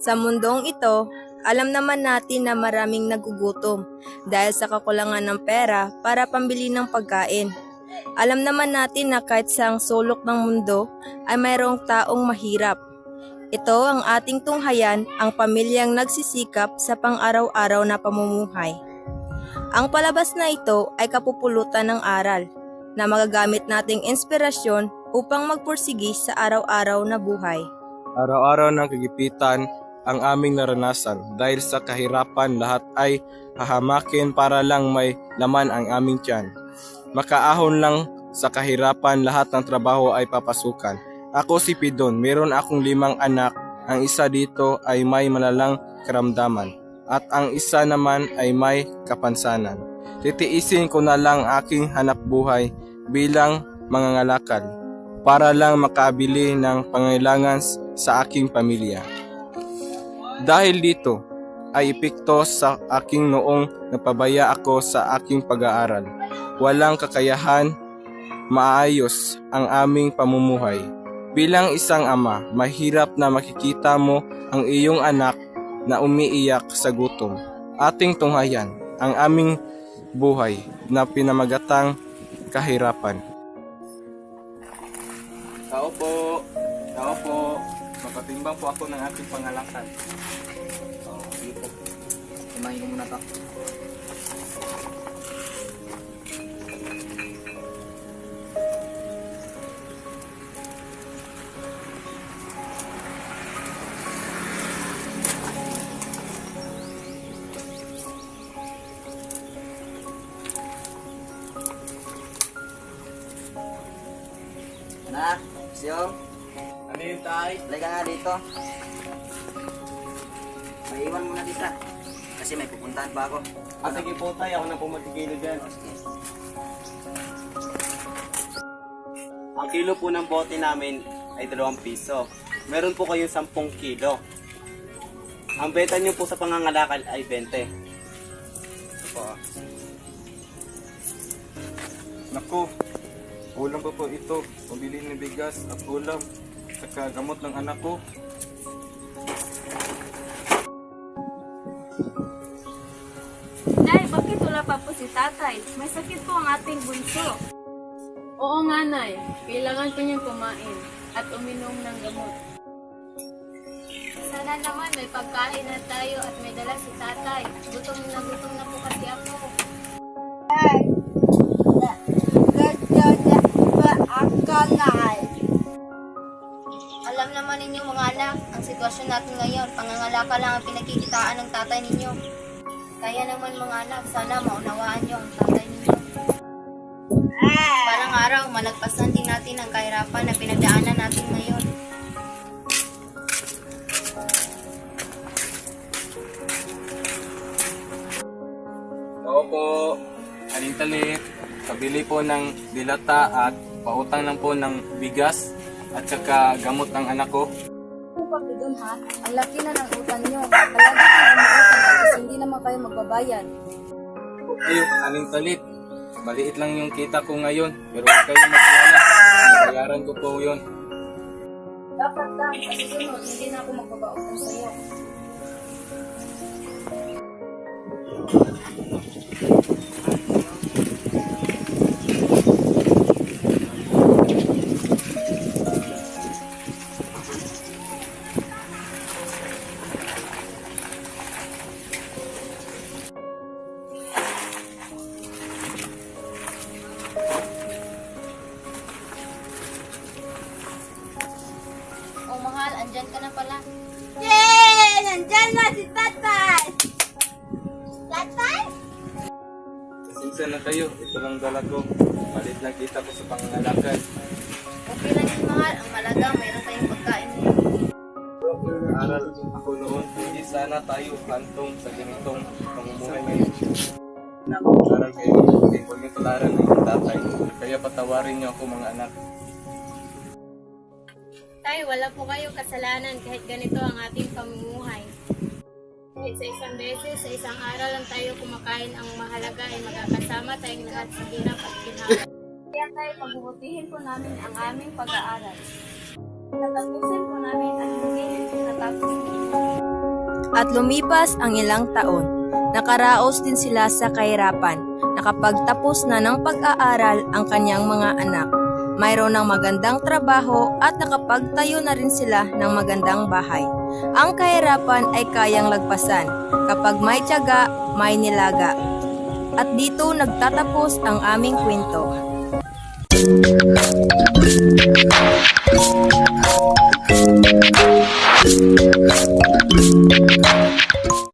Sa mundong ito, alam naman natin na maraming nagugutom dahil sa kakulangan ng pera para pambili ng pagkain. Alam naman natin na kahit sa sulok ng mundo ay mayroong taong mahirap. Ito ang ating tunghayan, ang pamilyang nagsisikap sa pang-araw-araw na pamumuhay. Ang palabas na ito ay kapupulutan ng aral na magagamit nating inspirasyon upang magpursigi sa araw-araw na buhay. Araw-araw ng kagipitan ang aming naranasan dahil sa kahirapan lahat ay hahamakin para lang may laman ang aming tiyan. Makaahon lang sa kahirapan lahat ng trabaho ay papasukan. Ako si Pidon, meron akong 5 anak, ang isa dito ay may malalang karamdaman at ang isa naman ay may kapansanan. Titiisin ko na lang aking hanap buhay bilang mangangalakal para lang makabili ng pangailangan sa aking pamilya. Dahil dito ay epekto sa aking noong napabaya ako sa aking pag-aaral. Walang kakayahan, maayos ang aming pamumuhay. Bilang isang ama, mahirap na makikita mo ang iyong anak na umiiyak sa gutom. Ating tunghayan ang aming buhay na pinamagatang kahirapan. Tao po. Mapatimbang po ako ng ating pangalakan. Dito. Kumain ko muna ito. Anak, Siyong, Ano yun, tay? halika nga dito. Maiwan muna dito. Kasi may pupuntahan pa ako. Sige po, tay. Ako na po magkikilo dyan. Ang kilo po ng bote namin ay 2 piso. Meron po kayong 10 kilo. Ang benta nyo po sa pangangalakal ay 20. Ito po. Naku, ulam pa po ito. Pabili ng bigas at ulam. Saka gamot ng anak ko. Nay, bakit wala pa po si tatay? May sakit po ang ating bunso. Oo nga, Nay. Kailangan ko niyang kumain at uminom ng gamot. Sana naman may pagkain na tayo at may dala si tatay. Gutom na po kasi ako. Alam naman ninyo mga anak, ang sitwasyon natin ngayon, pangangalakal lang ang pinagkikitaan ng tatay ninyo. Kaya naman mga anak, sana maunawaan nyo ang tatay ninyo. Parang araw, malagpasan din natin ang kahirapan na pinagdaanan natin ngayon. Oo po, aling talit. Pabili po ng dilata at pautang lang po ng bigas at saka gamot ng anak ko. Ano pa doon ha? Ang laki na ng utang niyo. Palagi kayo umuutang tapos hindi naman kayo magbabayad. Aling talit. Maliit lang yung kita ko ngayon, pero huwag kayong mag-alala. Babayaran ko po yun. Dapat lang, sa susunod, hindi na ako magbabautang sa iyo. Oh mahal, andyan ka na pala. Yay! Nandyan na si tatay! Tatay? Pasensya na kayo, ito lang dala ko. Malit lang kita ko sa pangangalakal. Okay lang yun mahal, ang malaga, mayroon tayong pagkain niyo. Aral ako noon, hindi sana tayo hantong sa ganitong pamumuhay ngayon. Aral kayo, hindi ko niyo tularan ng tatay. Kaya patawarin niyo ako mga anak. Tay, wala po kayong kasalanan kahit ganito ang ating pamumuhay. Kahit sa isang beses, sa isang araw lang tayo kumakain, ang mahalaga ay magkakasama tayong lahat sa hirap at ginawa. Kaya tayo pagbubutihin po namin ang aming pag-aaral. Tatapusin po namin at hindi natapos ninyo. At lumipas ang ilang taon. Nakaraos din sila sa kahirapan. Nakapagtapos na ng pag-aaral ang kanyang mga anak. Mayroon ng magandang trabaho at nakapagtayo na rin sila ng magandang bahay. Ang kahirapan ay kayang lagpasan. Kapag may tiyaga, may nilaga. At dito nagtatapos ang aming kwento.